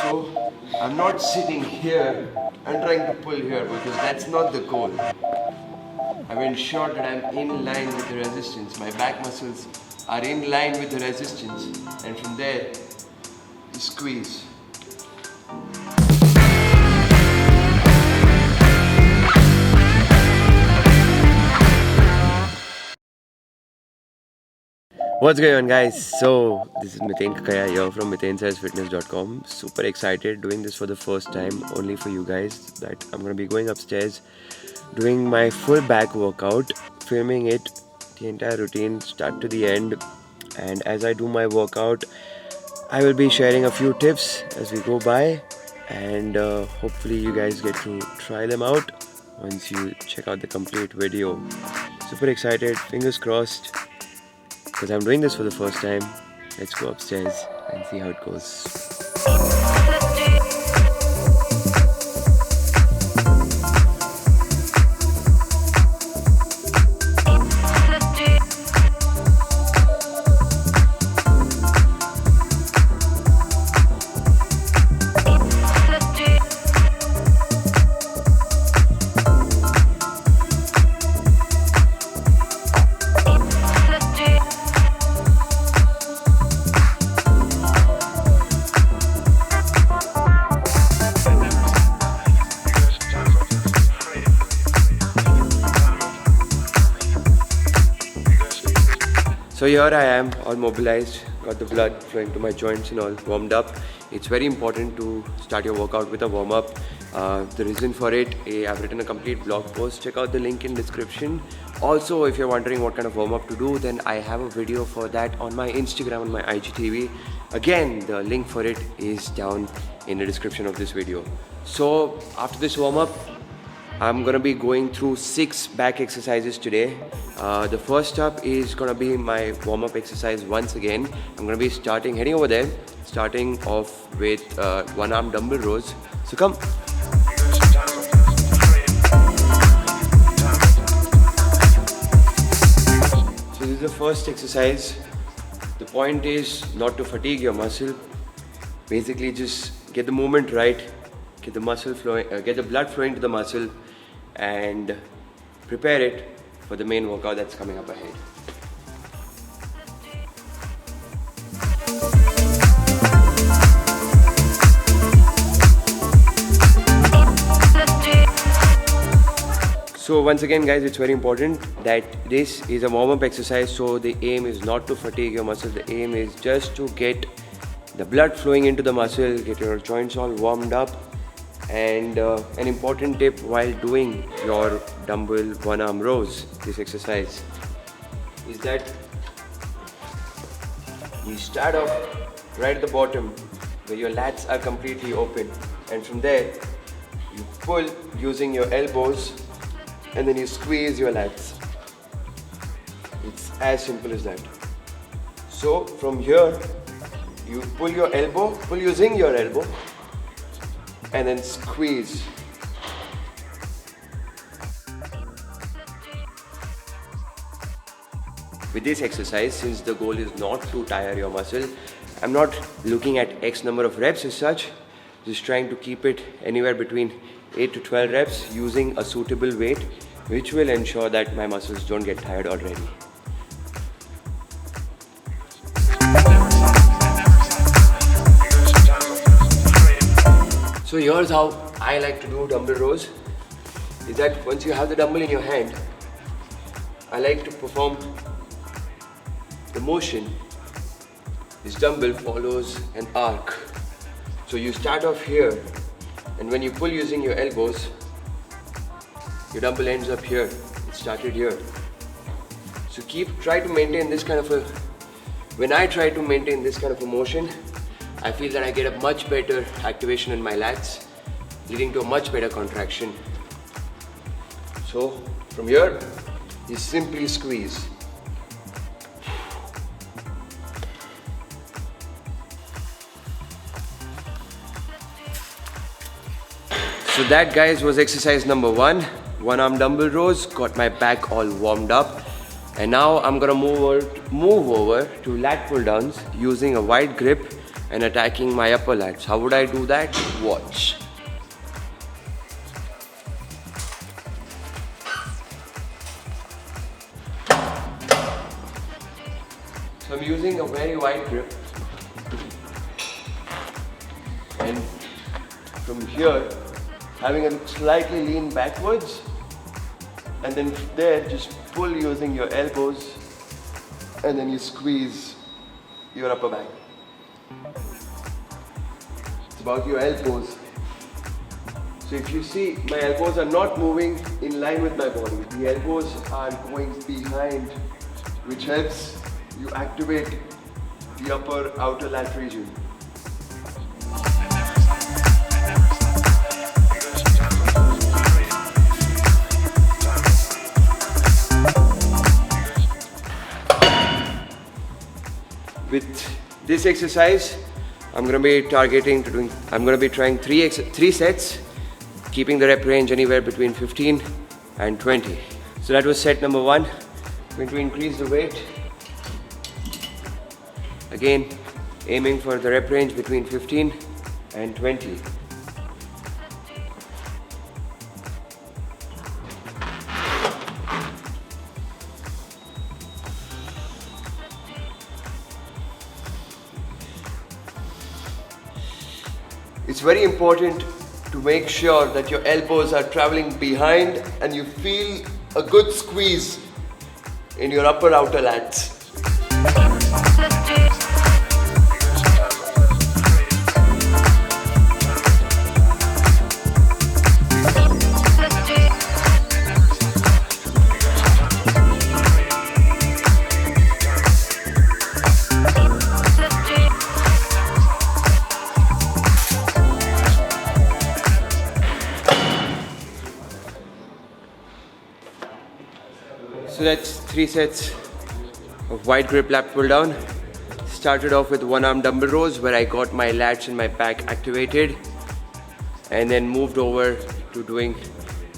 So I'm not sitting here and trying to pull here because that's not the goal. I've ensured that I'm in line with the resistance. My back muscles are in line with the resistance, and from there you squeeze. What's going on, guys? So this is Miten Kakaya here from MitenSaysFitness.com. Super excited doing this for the first time, only for you guys, that I'm gonna be going upstairs, doing my full back workout, filming it, the entire routine, start to the end. And as I do my workout, I will be sharing a few tips as we go by, and hopefully you guys get to try them out once you check out the complete video. Super excited, fingers crossed, because I'm doing this for the first time. Let's go upstairs and see how it goes. So here I am, all mobilized, got the blood flowing to my joints and all, warmed up. It's very important to start your workout with a warm-up. The reason for it, I've written a complete blog post. Check out the link in description. Also, if you're wondering what kind of warm-up to do, then I have a video for that on my Instagram and my IGTV. Again, the link for it is down in the description of this video. So after this warm-up, I'm gonna be going through 6 back exercises today. The first up is gonna be my warm-up exercise once again. I'm gonna be heading over there, starting off with one-arm dumbbell rows. So come. So this is the first exercise. The point is not to fatigue your muscle. Basically, just get the movement right, get the muscle flowing, get the blood flowing to the muscle, and prepare it for the main workout that's coming up ahead. So once again, guys, it's very important that this is a warm-up exercise, so the aim is not to fatigue your muscle. The aim is just to get the blood flowing into the muscle, get your joints all warmed up. And an important tip while doing your dumbbell one-arm rows, this exercise, is that you start off right at the bottom where your lats are completely open, and from there you pull using your elbows and then you squeeze your lats. It's as simple as that. So from here you pull your elbow, pull using your elbow, and then squeeze. With this exercise, since the goal is not to tire your muscle, I'm not looking at X number of reps as such, just trying to keep it anywhere between 8 to 12 reps using a suitable weight, which will ensure that my muscles don't get tired already. So here's how I like to do dumbbell rows, is that once you have the dumbbell in your hand, I like to perform the motion. This dumbbell follows an arc. So you start off here, and when you pull using your elbows, your dumbbell ends up here. It started here. So try to maintain this kind of a, when I try to maintain this kind of a motion, I feel that I get a much better activation in my lats, leading to a much better contraction. So from here, you simply squeeze. So that, guys, was exercise number 1. One-arm dumbbell rows, got my back all warmed up. And now I'm gonna move over to lat pull downs using a wide grip and attacking my upper lats. How would I do that? Watch. So I'm using a very wide grip, and from here having a slightly lean backwards, and then there just pull using your elbows, and then you squeeze your upper back. It's about your elbows. So if you see, my elbows are not moving in line with my body. The elbows are going behind, which helps you activate the upper outer lat region. With this exercise, I'm going to be trying three sets, keeping the rep range anywhere between 15 and 20. So that was set number 1. I'm going to increase the weight. Again, aiming for the rep range between 15 and 20. It's very important to make sure that your elbows are traveling behind and you feel a good squeeze in your upper outer lats. So that's 3 sets of wide grip lat pull down. Started off with one arm dumbbell rows where I got my lats and my back activated, and then moved over to doing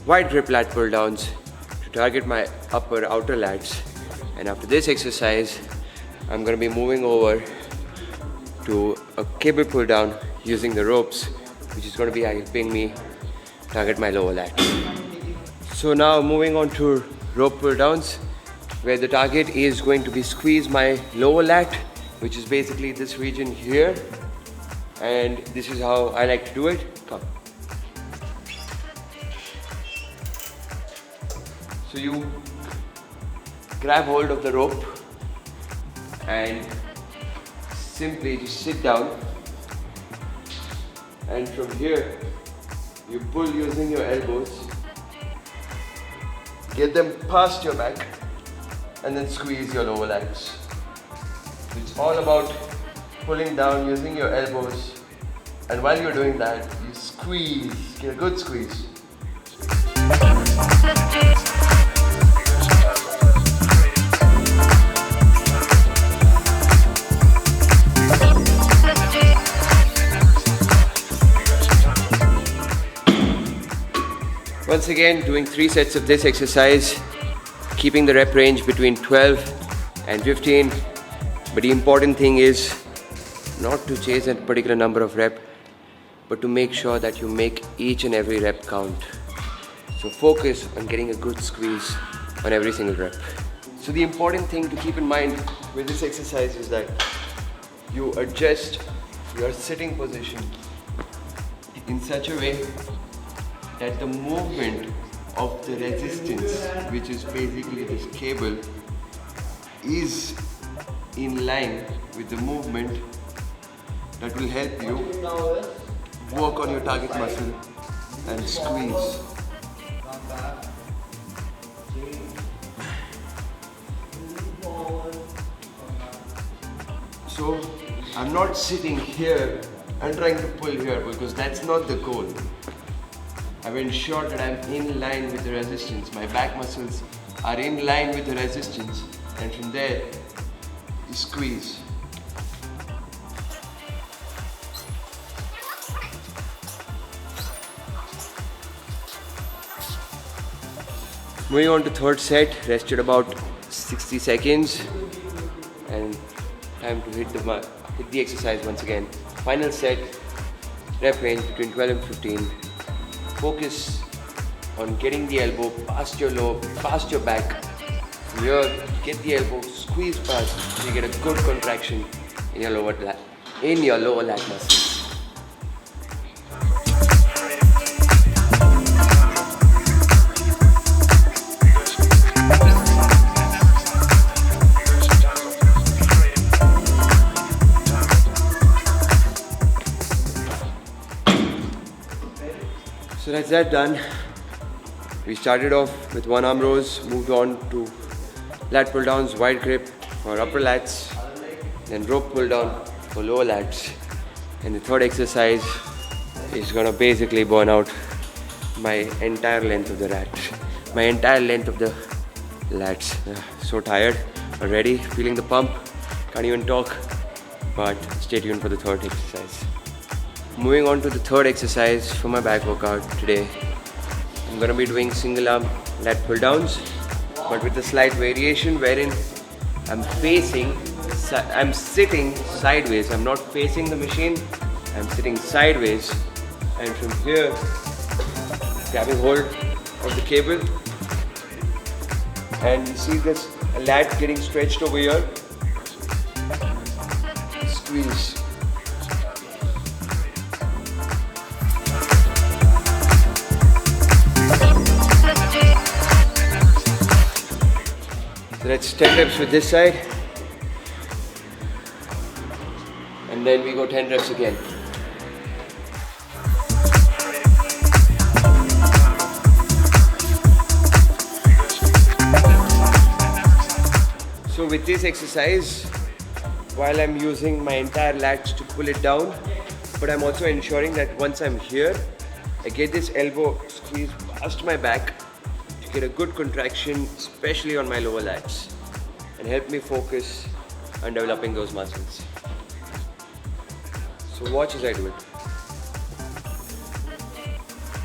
wide grip lat pull downs to target my upper outer lats. And after this exercise, I'm going to be moving over to a cable pull down using the ropes, which is going to be helping me target my lower lats. So now moving on to rope pull downs, where the target is going to be squeeze my lower lat, which is basically this region here, and this is how I like to do it. Come. So you grab hold of the rope and simply just sit down, and from here you pull using your elbows. Get them past your back and then squeeze your lower lats. It's all about pulling down using your elbows, and while you're doing that, you squeeze, get a good squeeze. Once again, doing 3 sets of this exercise, keeping the rep range between 12 and 15. But the important thing is not to chase a particular number of reps, but to make sure that you make each and every rep count. So focus on getting a good squeeze on every single rep. So the important thing to keep in mind with this exercise is that you adjust your sitting position in such a way that the movement of the resistance, which is basically this cable, is in line with the movement that will help you work on your target muscle and squeeze. So I'm not sitting here and trying to pull here, because that's not the goal. I've ensured that I'm in line with the resistance. My back muscles are in line with the resistance, and from there, you squeeze. Moving on to third set, rested about 60 seconds, and time to hit the exercise once again. Final set, rep range between 12 and 15. Focus on getting the elbow past your lower, past your back. From here, get the elbow, squeeze past, so you get a good contraction in your lower lat, muscles. So that's that done. We started off with one arm rows, moved on to lat pull downs, wide grip for upper lats, then rope pull down for lower lats. And the third exercise is gonna basically burn out my entire length of the lats. So tired already, feeling the pump, can't even talk, but stay tuned for the third exercise. Moving on to the third exercise for my back workout today. I'm gonna be doing single arm lat pull downs, but with a slight variation wherein I'm sitting sideways. I'm not facing the machine, I'm sitting sideways, and from here, grabbing hold of the cable, and you see this lat getting stretched over here. Squeeze. So that's 10 reps with this side, and then we go 10 reps again. So with this exercise, while I'm using my entire lats to pull it down, but I'm also ensuring that once I'm here, I get this elbow squeezed past my back, get a good contraction, especially on my lower lats, and help me focus on developing those muscles. So watch as I do it.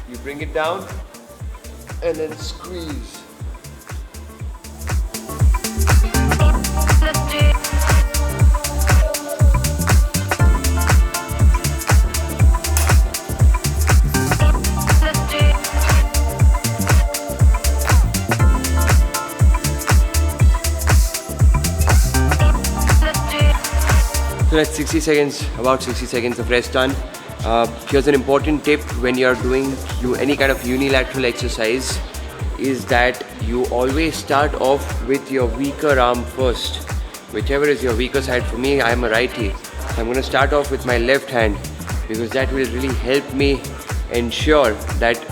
You bring it down and then squeeze. So that's 60 seconds, about 60 seconds of rest done. Here's an important tip when you're doing any kind of unilateral exercise, is that you always start off with your weaker arm first. Whichever is your weaker side. For me, I'm a righty, so I'm going to start off with my left hand, because that will really help me ensure that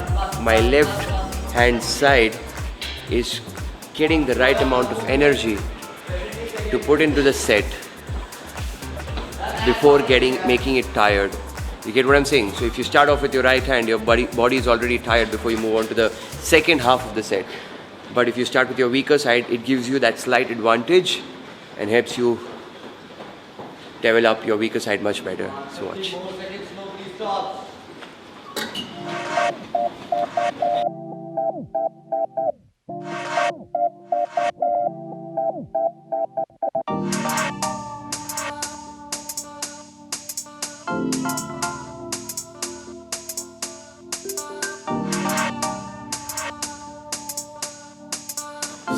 my left hand side is getting the right amount of energy to put into the set before making it tired. You get what I'm saying? So if you start off with your right hand, your body is already tired before you move on to the second half of the set. But if you start with your weaker side, it gives you that slight advantage and helps you develop your weaker side much better. So watch.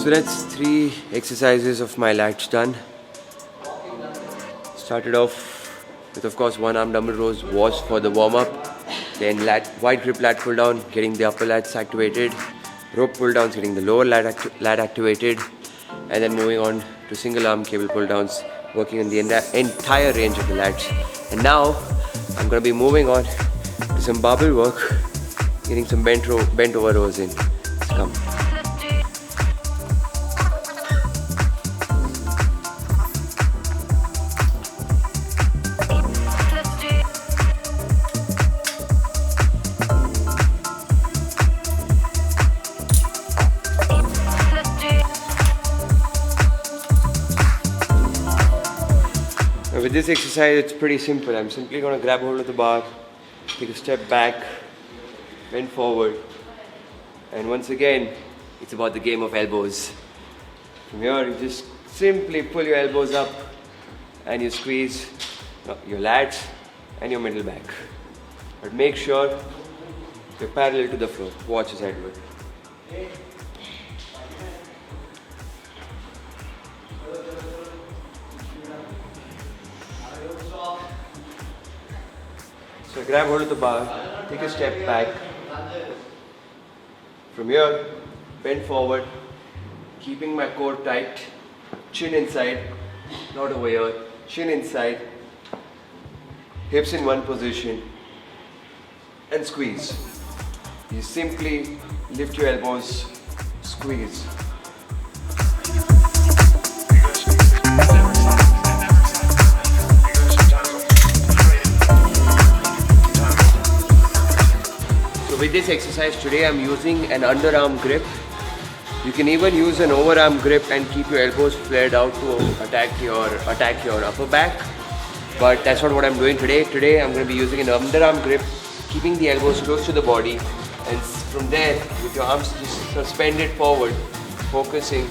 So that's 3 exercises of my lats done. Started off with, of course, one arm dumbbell rows was for the warm up. Then wide grip lat pull down, getting the upper lats activated. Rope pull downs, getting the lower lat activated. And then moving on to single arm cable pull downs, working on the entire range of the lats. And now I'm going to be moving on to some barbell work, getting some bent over rows in. Let's come. With this exercise, it's pretty simple. I'm simply going to grab hold of the bar, take a step back, bend forward, and once again, it's about the game of elbows. From here, you just simply pull your elbows up and you squeeze your lats and your middle back. But make sure you're parallel to the floor. Watch as I do it. So grab hold of the bar, take a step back. From here, bend forward, keeping my core tight, chin inside, not over here, chin inside, hips in one position, and squeeze. You simply lift your elbows, squeeze. With this exercise today, I'm using an underarm grip. You can even use an overarm grip and keep your elbows flared out to attack your upper back. But that's not what I'm doing today. Today I'm going to be using an underarm grip, keeping the elbows close to the body, and from there, with your arms just suspended forward, focusing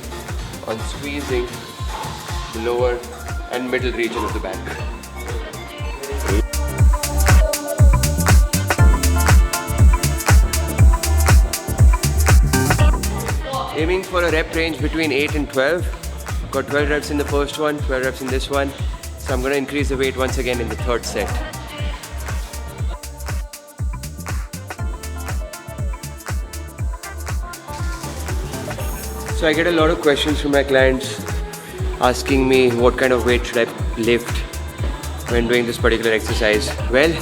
on squeezing the lower and middle region of the back. Aiming for a rep range between 8 and 12. Got 12 reps in the first one, 12 reps in this one. So I'm going to increase the weight once again in the third set. So I get a lot of questions from my clients asking me what kind of weight should I lift when doing this particular exercise. Well,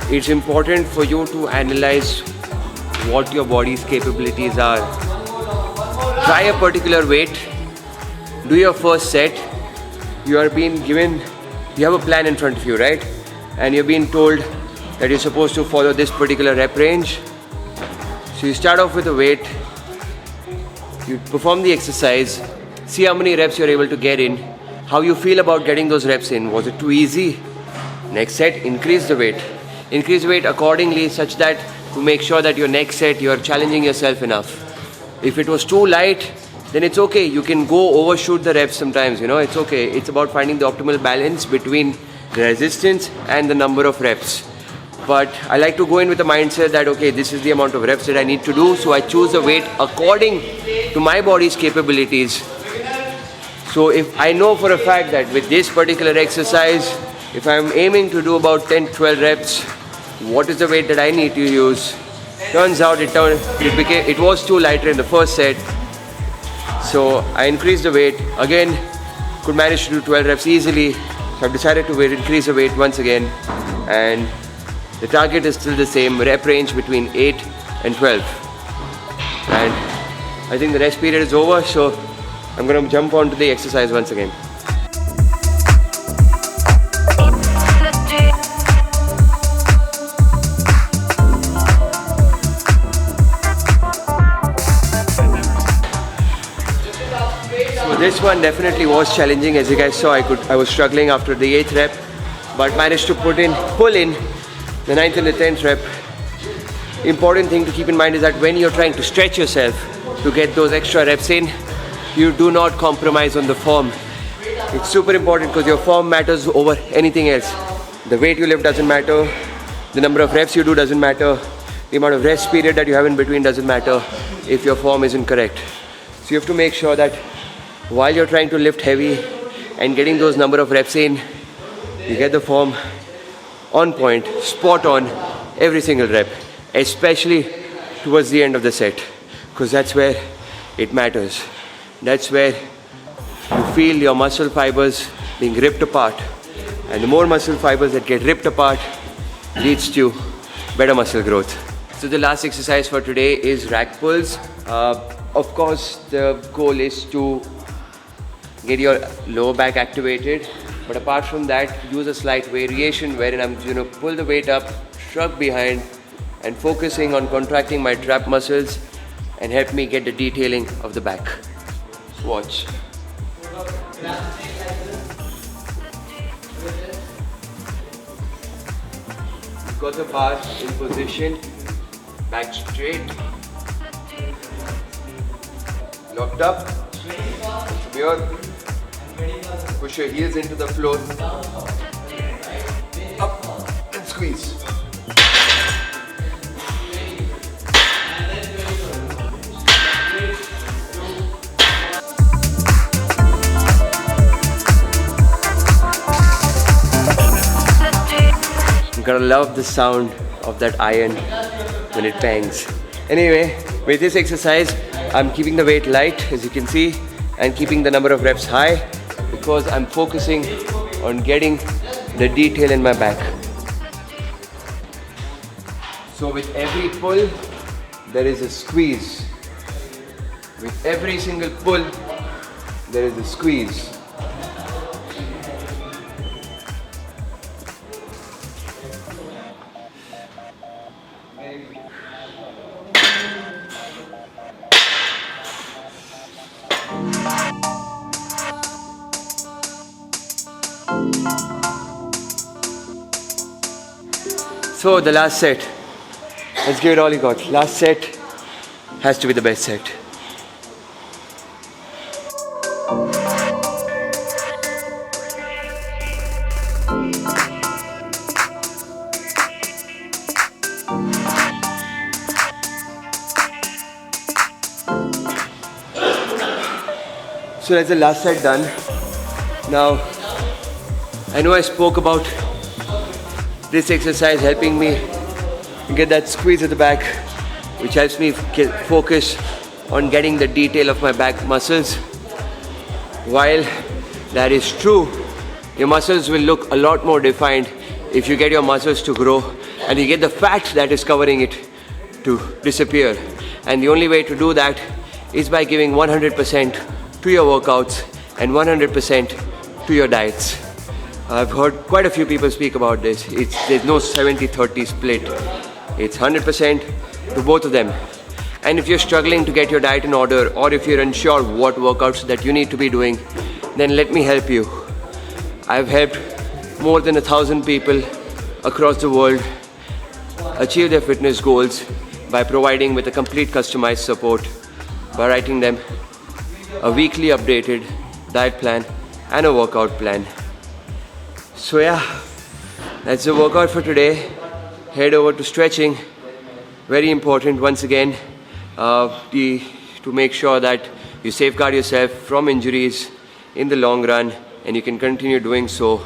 it's important for you to analyze what your body's capabilities are. Try a particular weight, do your first set. You have a plan in front of you, right? And you're being told that you're supposed to follow this particular rep range. So you start off with a weight, you perform the exercise, see how many reps you're able to get in, how you feel about getting those reps in. Was it too easy? Next set, increase the weight. Increase the weight accordingly such that to make sure that your next set you're challenging yourself enough. If it was too light, then it's okay. You can go overshoot the reps sometimes, it's okay. It's about finding the optimal balance between the resistance and the number of reps. But I like to go in with the mindset that, okay, this is the amount of reps that I need to do. So I choose the weight according to my body's capabilities. So if I know for a fact that with this particular exercise, if I'm aiming to do about 10-12 reps, what is the weight that I need to use? Turns out it was too lighter in the first set. So I increased the weight. Again, could manage to do 12 reps easily. So I've decided to increase the weight once again. And the target is still the same, rep range between 8 and 12. And I think the rest period is over, so I'm going to jump onto the exercise once again. This one definitely was challenging. As you guys saw, I was struggling after the 8th rep, but managed to pull in the 9th and the 10th rep. Important thing to keep in mind is that when you're trying to stretch yourself to get those extra reps in, you do not compromise on the form. It's super important because your form matters over anything else. The weight you lift doesn't matter, the number of reps you do doesn't matter, the amount of rest period that you have in between doesn't matter if your form isn't correct. So you have to make sure that while you're trying to lift heavy and getting those number of reps in, you get the form on point, spot on every single rep, especially towards the end of the set, because that's where it matters. That's where you feel your muscle fibers being ripped apart, and the more muscle fibers that get ripped apart leads to better muscle growth. So the last exercise for today is rack pulls. Of course, the goal is to get your lower back activated, but apart from that, use a slight variation wherein I'm going to pull the weight up, shrug behind, and focusing on contracting my trap muscles and help me get the detailing of the back. Watch. Got the bar in position, back straight, locked up. From here, push your heels into the floor. Up. squeeze. I'm gonna love the sound of that iron when it bangs. Anyway, with this exercise, I'm keeping the weight light, as you can see, and keeping the number of reps high because I'm focusing on getting the detail in my back. So with every pull, there is a squeeze. With every single pull, there is a squeeze. So the last set, let's give it all you got. Last set has to be the best set. So that's the last set done. Now, I know I spoke about this exercise helping me get that squeeze at the back, which helps me focus on getting the detail of my back muscles. While that is true, your muscles will look a lot more defined if you get your muscles to grow and you get the fat that is covering it to disappear. And the only way to do that is by giving 100% to your workouts and 100% to your diets. I've heard quite a few people speak about this. There's no 70-30 split. It's 100% to both of them. And if you're struggling to get your diet in order, or if you're unsure what workouts that you need to be doing, then let me help you. I've helped more than 1,000 people across the world achieve their fitness goals by providing with a complete customized support, by writing them a weekly updated diet plan and a workout plan. So yeah, that's the workout for today. Head over to stretching. Very important once again to make sure that you safeguard yourself from injuries in the long run, and you can continue doing so.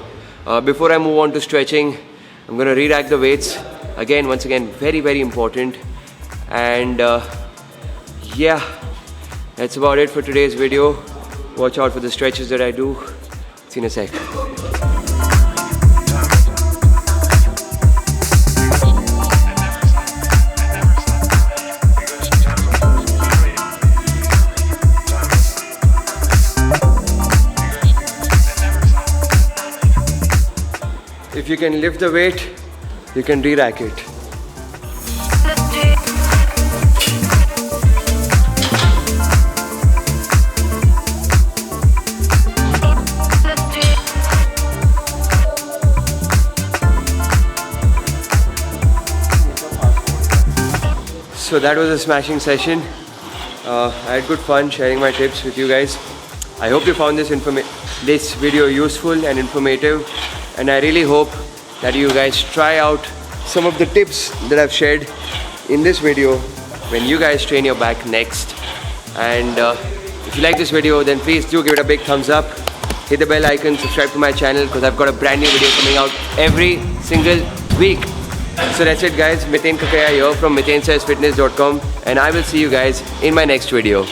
Before I move on to stretching, I'm going to re-rack the weights. Once again, very, very important. And yeah, that's about it for today's video. Watch out for the stretches that I do. See you in a sec. If you can lift the weight, you can re-rack it. So that was a smashing session. I had good fun sharing my tips with you guys. I hope you found this video useful and informative, and I really hope that you guys try out some of the tips that I've shared in this video when you guys train your back next. And if you like this video, then please do give it a big thumbs up, hit the bell icon, subscribe to my channel, because I've got a brand new video coming out every single week. So that's it guys, Miten Kakaya here from MitenSaysFitness.com, and I will see you guys in my next video.